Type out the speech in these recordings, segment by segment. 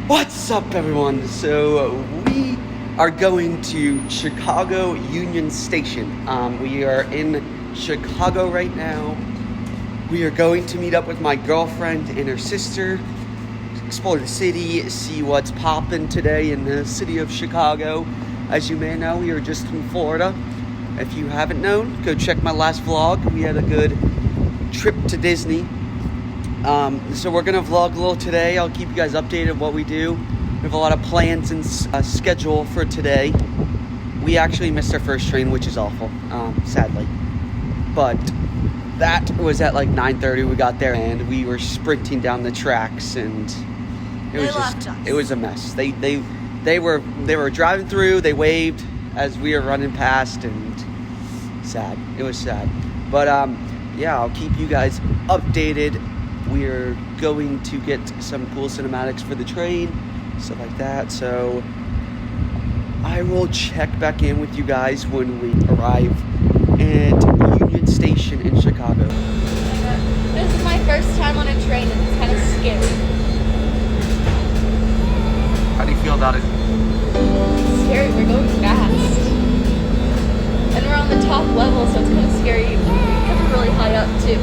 What's up, everyone? So we are going to Chicago Union Station. We are in Chicago right now. We are going to meet up with my girlfriend and her sister, explore the city, see what's poppin' today in the city of Chicago. As you may know, we are just in Florida. If you haven't known, go check my last vlog. We had a good trip to Disney. So we're gonna vlog a little today. I'll keep you guys updated what we do. We have a lot of plans and schedule for today. We actually missed our first train, which is awful, sadly. But that was at like 9:30. We got there and we were sprinting down the tracks, and it was a mess. They were driving through. They waved as we were running past, and sad. It was sad. But yeah, I'll keep you guys updated. We're going to get some cool cinematics for the train, stuff like that. So I will check back in with you guys when we arrive at Union Station in Chicago. This is my first time on a train, and it's kind of scary. How do you feel about it? It's scary. We're going fast. And we're on the top level, so it's kind of scary. We're coming really high up, too.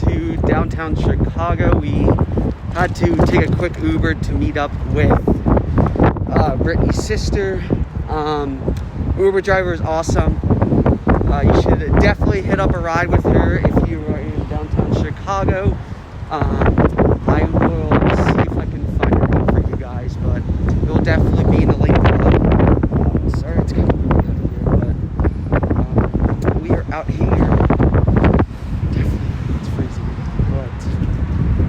To downtown Chicago. We had to take a quick Uber to meet up with Brittany's sister. Uber driver is awesome. You should definitely hit up a ride with her if you are in downtown Chicago. I will see if I can find a link for you guys, but it will definitely be in the link below. Sorry, it's kind of weird, but we are out here.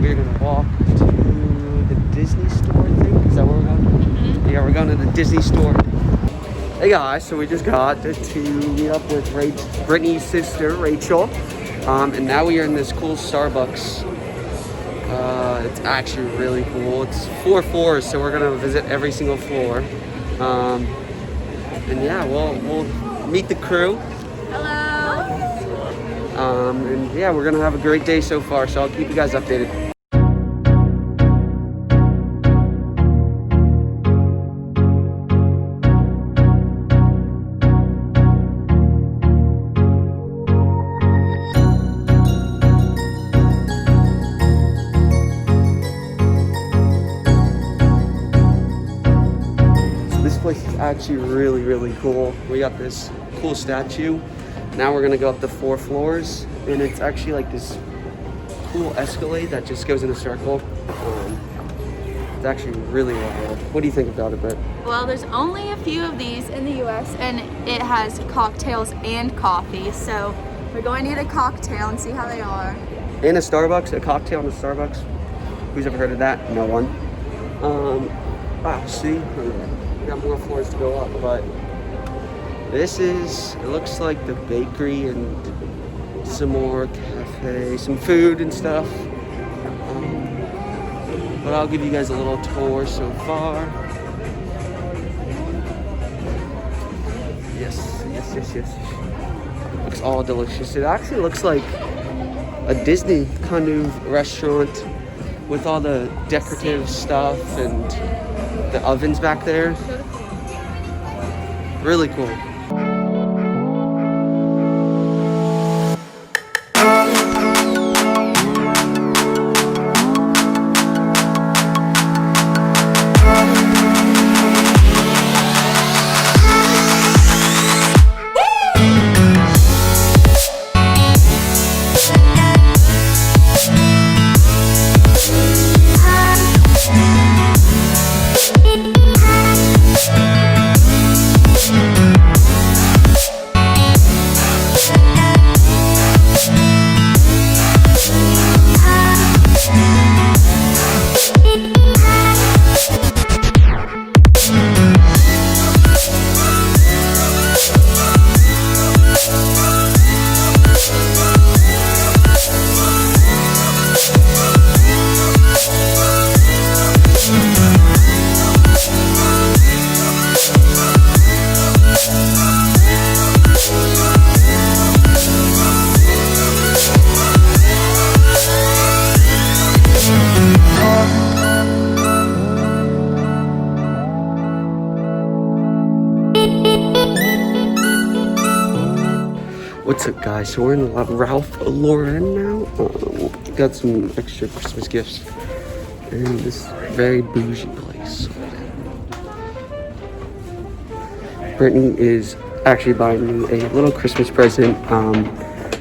We're gonna walk to the Disney store, I think. Is that where we're going? Mm-hmm. Yeah, we're going to the Disney store. Hey guys, so we just got to meet up with Brittany's sister, Rachel. And now we are in this cool Starbucks. It's actually really cool. It's 4 floors, so we're gonna visit every single floor. And yeah, we'll meet the crew. Hello. And yeah, we're gonna have a great day so far, so I'll keep you guys updated. This place is actually really, really cool. We got this cool statue. Now we're gonna go up the 4 floors, and it's actually like this cool escalade that just goes in a circle. It's actually really wild. What do you think about it, Britt? Well, there's only a few of these in the U.S., and it has cocktails and coffee. So we're going to get a cocktail and see how they are. In a Starbucks, a cocktail in a Starbucks. Who's ever heard of that? No one. Wow, see? We got more floors to go up, but this is, it looks like the bakery and some more cafe, some food and stuff. But I'll give you guys a little tour so far. Yes. Looks all delicious. It actually looks like a Disney kind of restaurant with all the decorative stuff and the ovens back there. Really cool. What's up, guys? So we're in Ralph Lauren now. Got some extra Christmas gifts in this very bougie place. Brittany is actually buying me a little Christmas present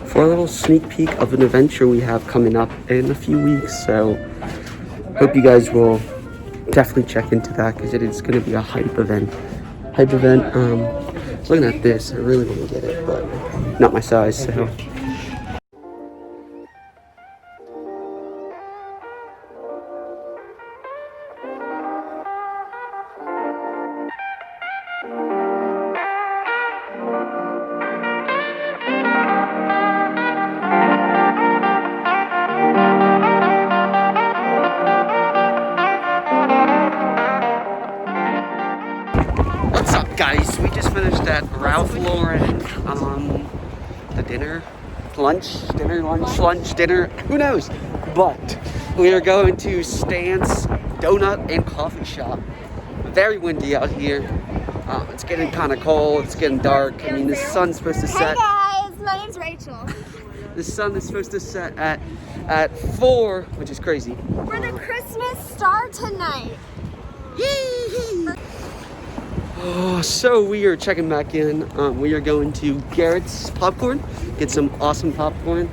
for a little sneak peek of an adventure we have coming up in a few weeks. So hope you guys will definitely check into that because it is going to be a hype event. Looking at this, I really want to get it, but not my size, so. What's up, guys? We just finished at Ralph Lauren. The dinner, who knows? But we are going to Stan's Donut and Coffee Shop. Very windy out here. It's getting kind of cold. It's getting dark. I mean, the sun's supposed to set. Hey guys, my name's Rachel. The sun is supposed to set at 4, which is crazy. We're the Christmas star tonight. Yee! Oh, so we are checking back in. We are going to Garrett's Popcorn, get some awesome popcorn.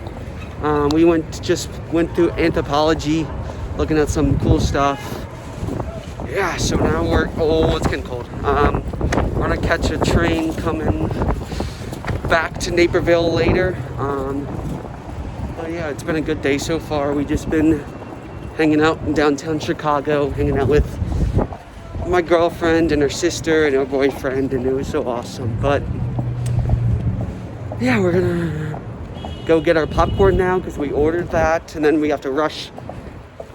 We went through Anthropology, looking at some cool stuff. Yeah, so now it's getting cold. We're gonna catch a train coming back to Naperville later. But yeah, it's been a good day so far. We just been hanging out in downtown Chicago, hanging out with my girlfriend and her sister and her boyfriend, and it was so awesome. But yeah, we're gonna go get our popcorn now because we ordered that, and then we have to rush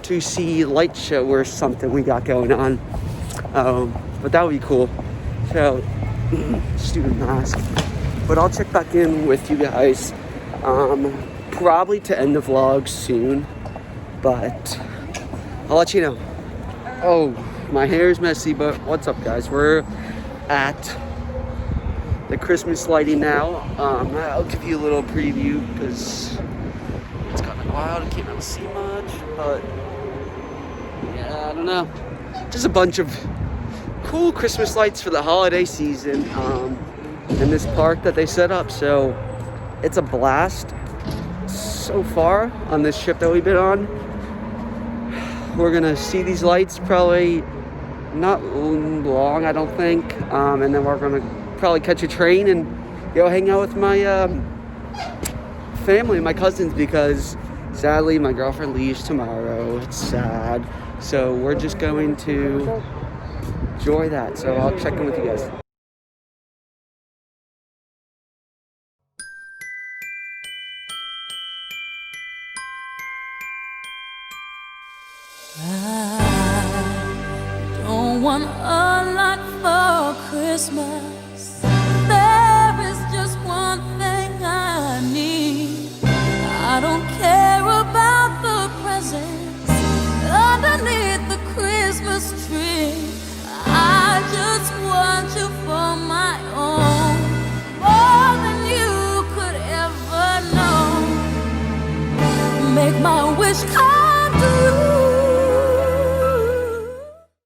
to see light show or something we got going on. But that would be cool. So stupid mask. But I'll check back in with you guys probably to end the vlog soon, but I'll let you know. Oh, my hair is messy, but what's up, guys? We're at the Christmas lighting now. I'll give you a little preview because it's kind of wild. I can't really see much, but yeah, I don't know. Just a bunch of cool Christmas lights for the holiday season in this park that they set up. So it's a blast so far on this trip that we've been on. We're gonna see these lights probably not long, I don't think, and then we're gonna probably catch a train and go hang out with my family, my cousins, because sadly my girlfriend leaves tomorrow. It's sad, so we're just going to enjoy that. So I'll check in with you guys. Want a lot for Christmas. There is just one thing I need. I don't care about the presents underneath the Christmas tree. I just want you for my own, more than you could ever know. Make my wish come